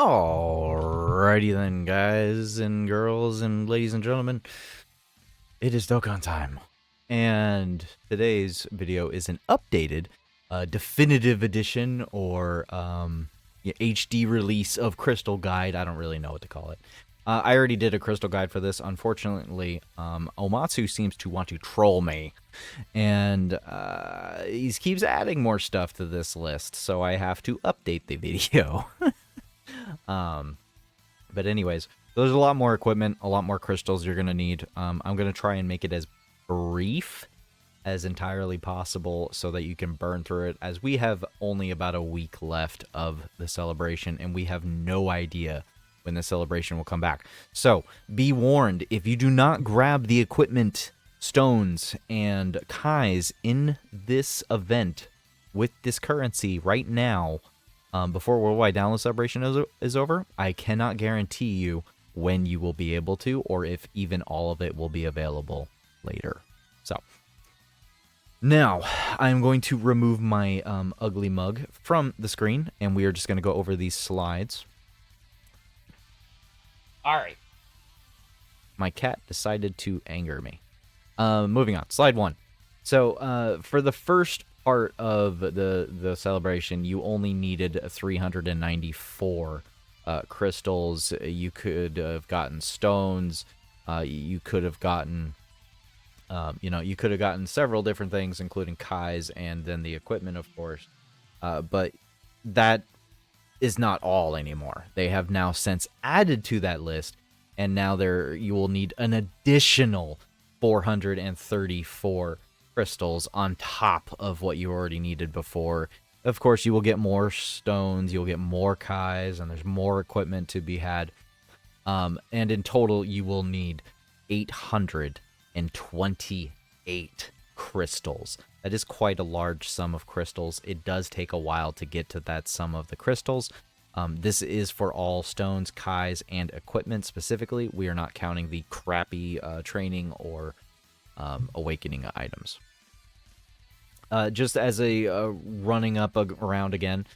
Alrighty then, guys and girls and ladies and gentlemen, it is Dokkan time, and today's video is an updated, definitive edition or HD release of Crystal Guide. I don't really know what to call it. I already did a Crystal Guide for this. Unfortunately, Omatsu seems to want to troll me, and he keeps adding more stuff to this list, so I have to update the video. But anyways, there's a lot more equipment, a lot more crystals you're going to need. I'm going to try and make it as brief as entirely possible so that you can burn through it, as we have only about a week left of the celebration, and we have no idea when the celebration will come back. So be warned, if you do not grab the equipment, stones, and Kais in this event with this currency right now, before Worldwide Download Celebration is over, I cannot guarantee you when you will be able to, or if even all of it will be available later. So, now, I'm going to remove my ugly mug from the screen, and we are just going to go over these slides. Alright. My cat decided to anger me. Moving on. Slide 1. So, for the first part of the celebration, you only needed 394 crystals. You could have gotten stones. You could have gotten, you could have gotten several different things, including Kais and then the equipment, of course. But that is not all anymore. They have now since added to that list, and now you will need an additional 434 crystals on top of what you already needed before. Of course, you will get more stones, you'll get more Kais, and there's more equipment to be had. And in total, you will need 828 crystals. That is quite a large sum of crystals. It does take a while to get to that sum of the crystals. This is for all stones, Kais, and equipment specifically. We are not counting the crappy training or awakening items. Just as a running up around again,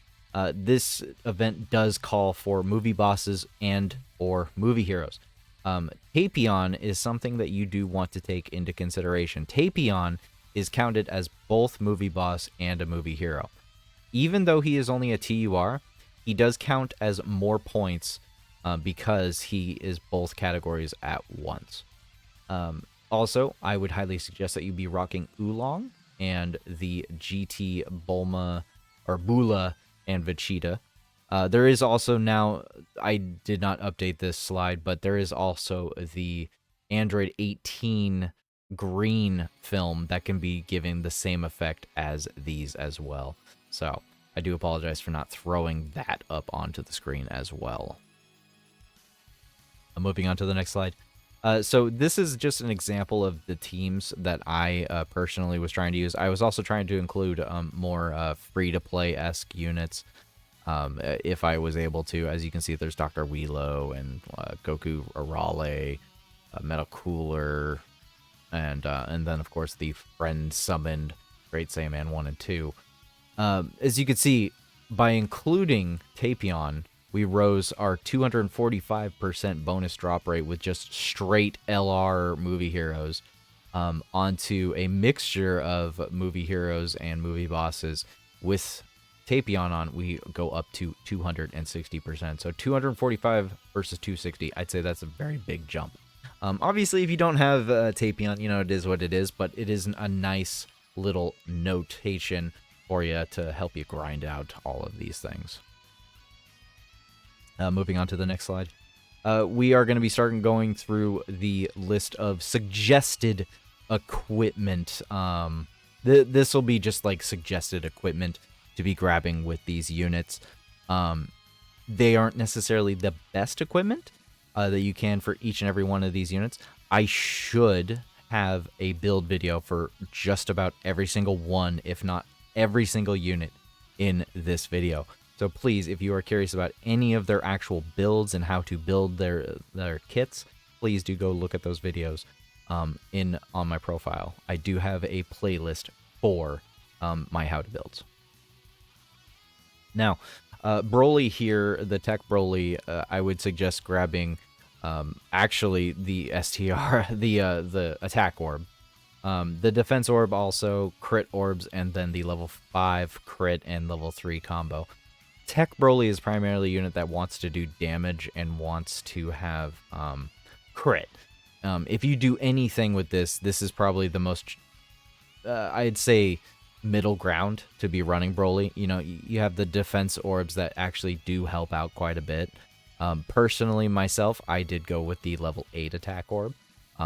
this event does call for movie bosses and or movie heroes. Tapion is something that you do want to take into consideration. Tapion is counted as both movie boss and a movie hero. Even though he is only a TUR, he does count as more points because he is both categories at once. Also, I would highly suggest that you be rocking Oolong and the GT Bulma or Bula and Vegeta. There is also now, I did not update this slide, but there is also the Android 18 green film that can be given the same effect as these as well. So I do apologize for not throwing that up onto the screen as well. Moving on to the next slide. So this is just an example of the teams that I personally was trying to use. I was also trying to include more free-to-play-esque units if I was able to. As you can see, there's Dr. Wheelo and Goku Arale, Metal Cooler, and then, of course, the friend-summoned Great Saiyaman 1 and 2. As you can see, by including Tapion, we rose our 245% bonus drop rate with just straight LR movie heroes onto a mixture of movie heroes and movie bosses. With Tapion on, we go up to 260%. So 245 versus 260, I'd say that's a very big jump. Obviously, if you don't have Tapion, it is what it is, but it is a nice little notation for you to help you grind out all of these things. Moving on to the next slide. We are going to be starting going through the list of suggested equipment. This will be just like suggested equipment to be grabbing with these units. They aren't necessarily the best equipment that you can for each and every one of these units. I should have a build video for just about every single one, if not every single unit in this video. So please, if you are curious about any of their actual builds and how to build their kits, please do go look at those videos on my profile. I do have a playlist for my how to builds. Now, Broly here, the TEQ Broly, I would suggest grabbing actually the STR, the attack orb. The defense orb also, crit orbs, and then the level 5 crit and level 3 combo. TEQ Broly is primarily a unit that wants to do damage and wants to have crit. If you do anything with this, this is probably the most, I'd say, middle ground to be running Broly. You know, you have the defense orbs that actually do help out quite a bit. Personally, myself, I did go with the level 8 attack orb,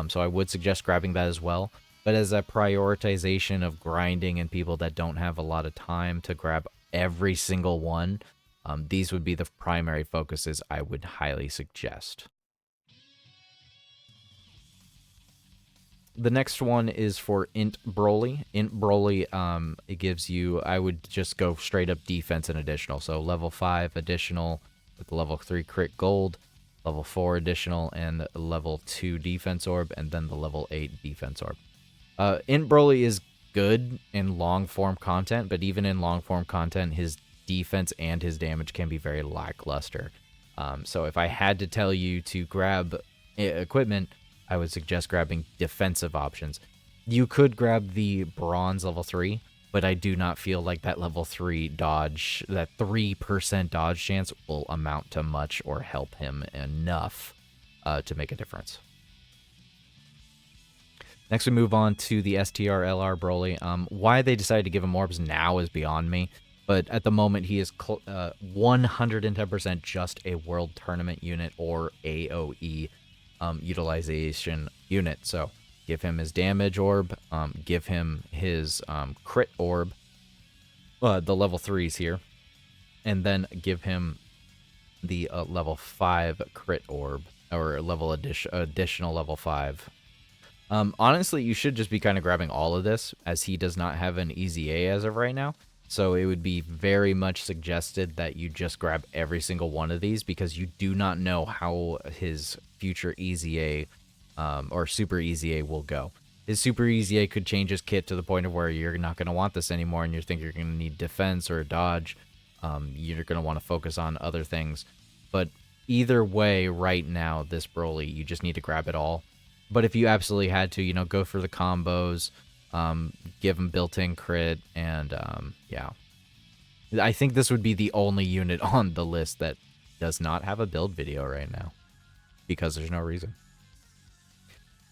so I would suggest grabbing that as well. But as a prioritization of grinding and people that don't have a lot of time to grab every single one, these would be the primary focuses I would highly suggest. The next one is for INT Broly. INT Broly, it gives you, I would just go straight up defense and additional. So level 5 additional with level 3 crit gold, level 4 additional, and level 2 defense orb, and then the level 8 defense orb. INT Broly is good in long form content, but even in long form content, his defense and his damage can be very lackluster. So if I had to tell you to grab equipment, I would suggest grabbing defensive options. You could grab the bronze level 3, but I do not feel like that level 3 dodge, that 3% dodge chance will amount to much or help him enough to make a difference. Next, we move on to the STR LR Broly. Why they decided to give him orbs now is beyond me, but at the moment he is 110% just a World Tournament unit or AOE utilization unit. So give him his damage orb, give him his crit orb, the level 3s here, and then give him the level 5 crit orb, or level additional level 5. Honestly, you should just be kind of grabbing all of this, as he does not have an EZA as of right now. So it would be very much suggested that you just grab every single one of these, because you do not know how his future EZA or Super EZA will go. His Super EZA could change his kit to the point of where you're not going to want this anymore, and you think you're going to need defense or dodge. You're going to want to focus on other things. But either way, right now, this Broly, you just need to grab it all. But if you absolutely had to, you know, go for the combos, give him built-in crit, and yeah. I think this would be the only unit on the list that does not have a build video right now, because there's no reason.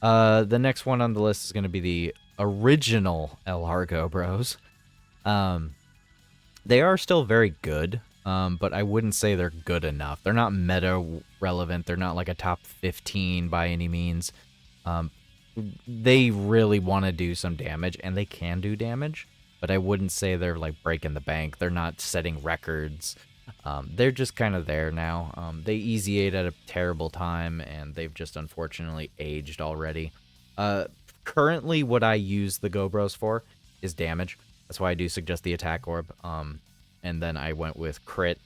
The next one on the list is going to be the original LR Go Bros. They are still very good, but I wouldn't say they're good enough. They're not meta relevant. They're not like a top 15 by any means. They really want to do some damage, and they can do damage, but I wouldn't say they're like breaking the bank. They're not setting records. They're just kind of there now. They EZA'd at a terrible time, and they've just unfortunately aged already. Currently, what I use the Go Bros for is damage. That's why I do suggest the attack orb. And then I went with crit,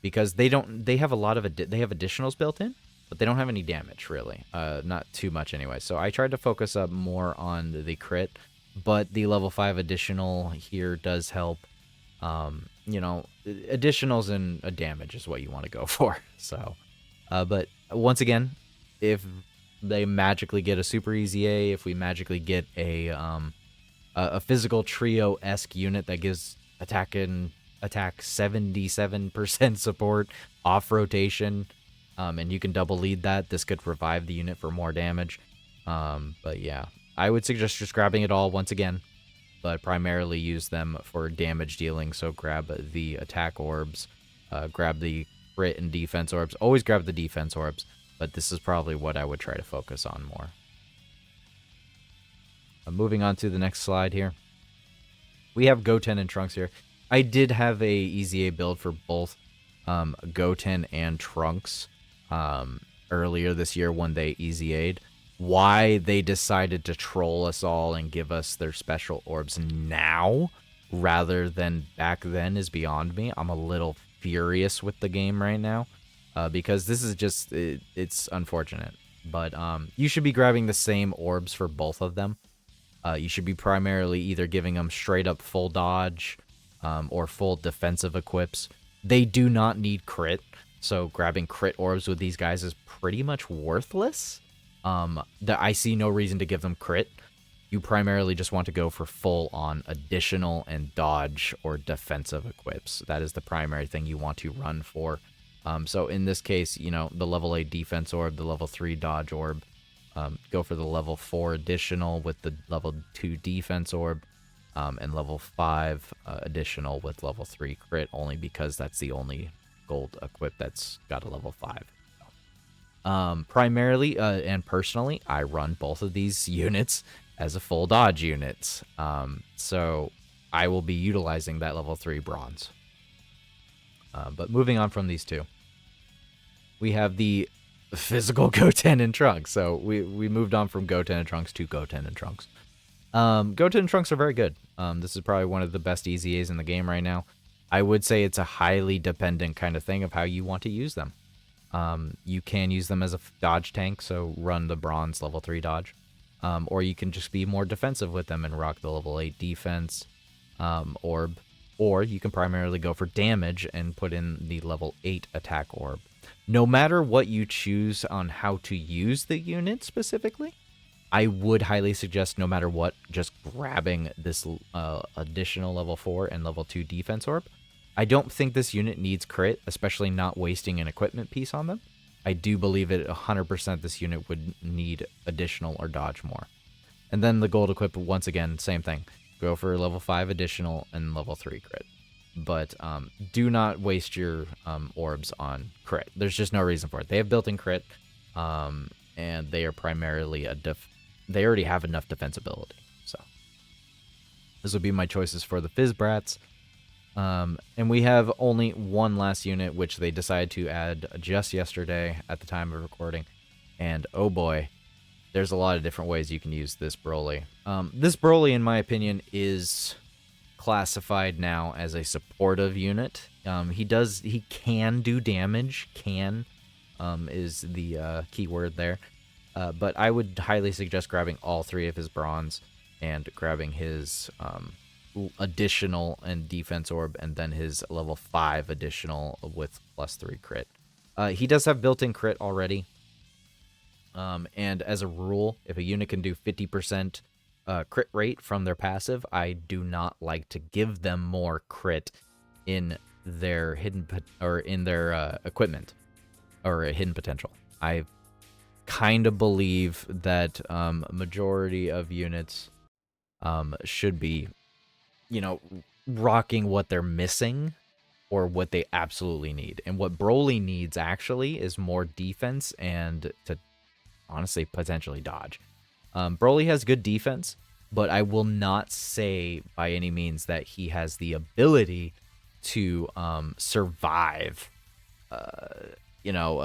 because they have a lot of they have additionals built in, but they don't have any damage, really. Not too much anyway. So I tried to focus up more on the crit, but the level 5 additional here does help. You know, additionals and a damage is what you want to go for. So, but once again, if they magically get a Super EZA, if we magically get a physical trio-esque unit that gives attack 77% support off rotation, and you can double lead that, this could revive the unit for more damage. But yeah, I would suggest just grabbing it all once again, but primarily use them for damage dealing. So grab the attack orbs, grab the crit and defense orbs. Always grab the defense orbs, but this is probably what I would try to focus on more. Moving on to the next slide here. We have Goten and Trunks here. I did have a EZA build for both Goten and Trunks earlier this year when they EZA'd. Why they decided to troll us all and give us their special orbs now rather than back then is beyond me. I'm a little furious with the game right now because this is just, it's unfortunate. But you should be grabbing the same orbs for both of them. You should be primarily either giving them straight up full dodge or full defensive equips. They do not need crit, so grabbing crit orbs with these guys is pretty much worthless. I see no reason to give them crit. You primarily just want to go for full-on additional and dodge or defensive equips. That is the primary thing you want to run for. So in this case, you know, the level 8 defense orb, the level 3 dodge orb, go for the level 4 additional with the level 2 defense orb, and level 5 additional with level 3 crit, only because that's the only gold equip that's got a level 5. Primarily and personally, I run both of these units as a full dodge units. So I will be utilizing that level 3 bronze. But moving on from these two, we have the physical Goten and Trunks. So we moved on from Goten and Trunks to Goten and Trunks. Goten and Trunks are very good. This is probably one of the best EZAs in the game right now. I would say it's a highly dependent kind of thing of how you want to use them. You can use them as a dodge tank, so run the bronze level 3 dodge. Or you can just be more defensive with them and rock the level 8 defense orb. Or you can primarily go for damage and put in the level 8 attack orb. No matter what you choose on how to use the unit specifically, I would highly suggest, no matter what, just grabbing this additional level 4 and level 2 defense orb. I don't think this unit needs crit, especially not wasting an equipment piece on them. I do believe it 100% this unit would need additional or dodge more. And then the gold equip, once again, same thing. Go for level 5 additional and level 3 crit. But do not waste your orbs on crit. There's just no reason for it. They have built-in crit, and they are primarily they already have enough defensibility. So this would be my choices for the Fizz Brats. And we have only one last unit, which they decided to add just yesterday at the time of recording. And oh boy, there's a lot of different ways you can use this Broly. This Broly, in my opinion, is classified now as a supportive unit. He can do damage. Can is the key word there. But I would highly suggest grabbing all 3 of his bronze and grabbing his additional and defense orb, and then his level 5 additional with +3 crit. He does have built-in crit already. And as a rule, if a unit can do 50% crit rate from their passive, I do not like to give them more crit in their equipment or hidden potential. I kind of believe that majority of units should be, you know, rocking what they're missing or what they absolutely need. And what Broly needs actually is more defense and to honestly potentially dodge. Broly has good defense, but I will not say by any means that he has the ability to survive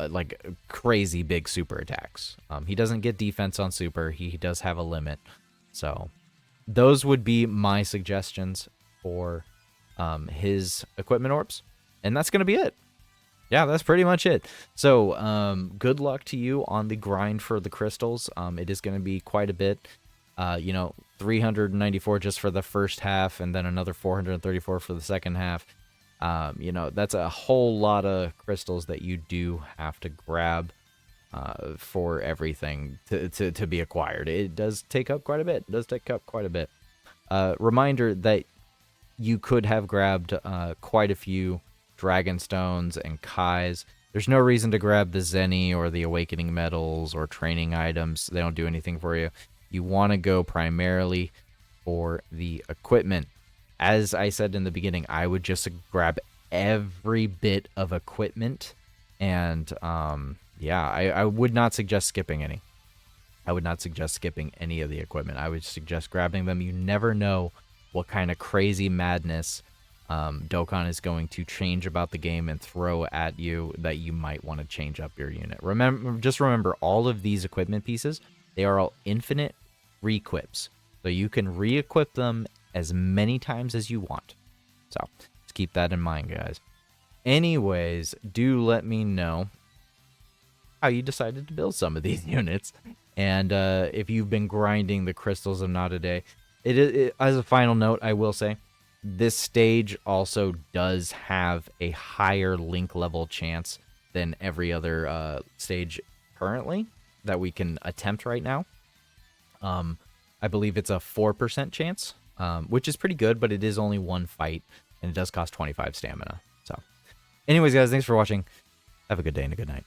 like crazy big super attacks. He doesn't get defense on super. He does have a limit. So those would be my suggestions for his equipment orbs. And that's going to be it. Yeah, that's pretty much it. So good luck to you on the grind for the crystals. It is going to be quite a bit. 394 just for the first half, and then another 434 for the second half. That's a whole lot of crystals that you do have to grab for everything to be acquired. It does take up quite a bit. Reminder that you could have grabbed quite a few Dragon Stones and Kais. There's no reason to grab the Zeni or the Awakening Medals or training items. They don't do anything for you. You want to go primarily for the equipment. As I said in the beginning, I would just grab every bit of equipment. And I would not suggest skipping any. I would not suggest skipping any of the equipment. I would suggest grabbing them. You never know what kind of crazy madness Dokkan is going to change about the game and throw at you that you might want to change up your unit. Remember, all of these equipment pieces, they are all infinite re-equips. So you can re-equip them as many times as you want. So just keep that in mind, guys. Anyways, do let me know how you decided to build some of these units. And if you've been grinding the crystals of Natade. As a final note, I will say, This stage also does have a higher link level chance than every other stage currently that we can attempt right now. I believe it's a 4% chance, which is pretty good, but it is only one fight, and it does cost 25 stamina. So anyways, guys, thanks for watching. Have a good day and a good night.